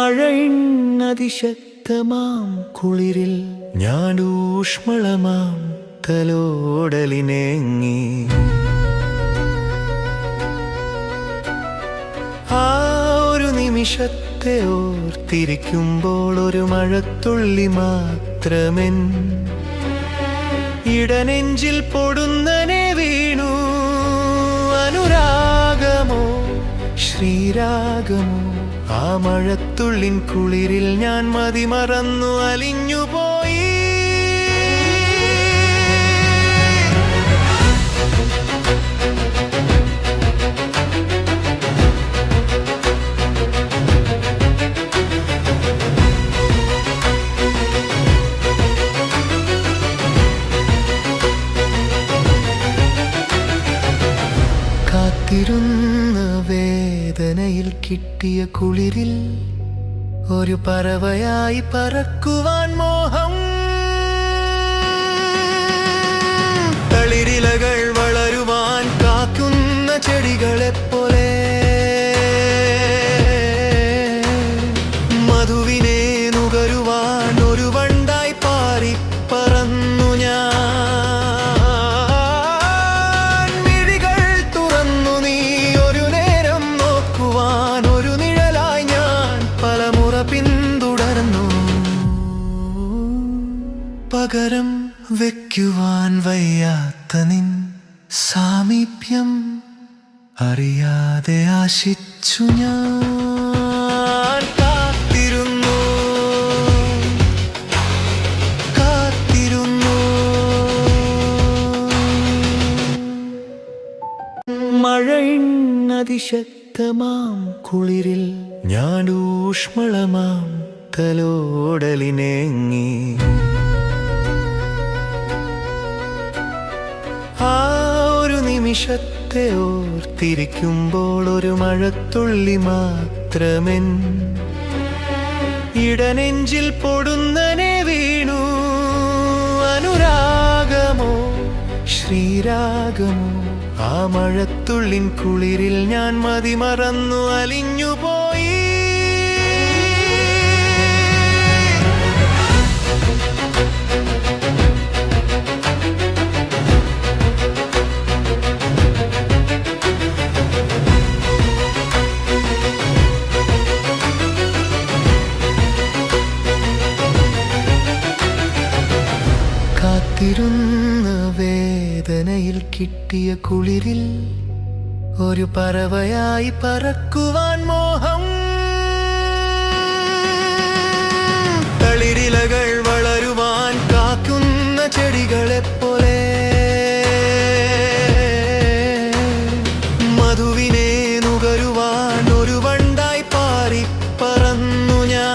മഴയിന്നതിശക്തമാം കുളിരിൽ ഞാൻ ഊഷ്മളമാം തലോടലിനേങ്ങി. ആ ഒരു നിമിഷത്തെ ഓർത്തിരിക്കുമ്പോൾ ഒരു മഴത്തുള്ളി മാത്രമെൻ ഇടനെഞ്ചിൽ പൊടുന്നനെ വീണു. അനുരാഗമോ ശ്രീരാഗമോ ആ മഴത്തുള്ളിൻ കുളിരിൽ ഞാൻ മതിമറന്നു അലിഞ്ഞുപോയി. കാത്തിരുന്ന വേദനയിൽ കിട്ടിയ കുളിരിൽ ഒരു പറവയായി പറക്കുവാൻ മോഹം. തളിരിലകൾ വളരുവാൻ കാക്കുന്ന ചെടികളെപ്പോലെ മധുവിനെ നുകരുവാൻ ഒരു വണ്ടായി പാറി പറന്നു ഞാൻ. പകരം വയ്ക്കുവാൻ വയ്യാത്ത നിൻ സാമീപ്യം അറിയാതെ ആശിച്ചു ഞാൻ. കാത്തിരുന്നു കാത്തിരുന്നു. മഴയിന്നതിശക്തമാം കുളിരിൽ ഞാൻ ഊഷ്മളമാം തലോടലിനേങ്ങി. ആ ഒരു നിമിഷത്തെ ഓർത്തിരിക്കുമ്പോൾ ഒരു മഴത്തുള്ളി മാത്രമെൻ ഇടനെഞ്ചിൽ പൊടുന്നനെ വീണു. അനുരാഗമോ ശ്രീരാഗമോ ആ മഴത്തുള്ളിൻ കുളിരിൽ ഞാൻ മതിമറന്നു അലിഞ്ഞുപോയി. കാത്തിരുന്ന വേദനയിൽ കിട്ടിയ കുളിരിൽ ഒരു പറവയായി പറക്കുവാൻ മോഹം. തളിരിലകൾ വളരുവാൻ കാക്കുന്ന ചെടികളെപ്പോലെ മധുവിനെ നുകരുവാൻ ഒരു വണ്ടായി പാറി പറന്നു ഞാൻ.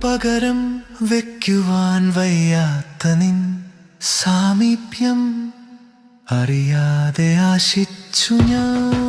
പകരം വയ്ക്കുവാൻ വയ്യാത്ത നിൻ സാമീപ്യം അറിയാതെ ആശിച്ചു ഞാൻ.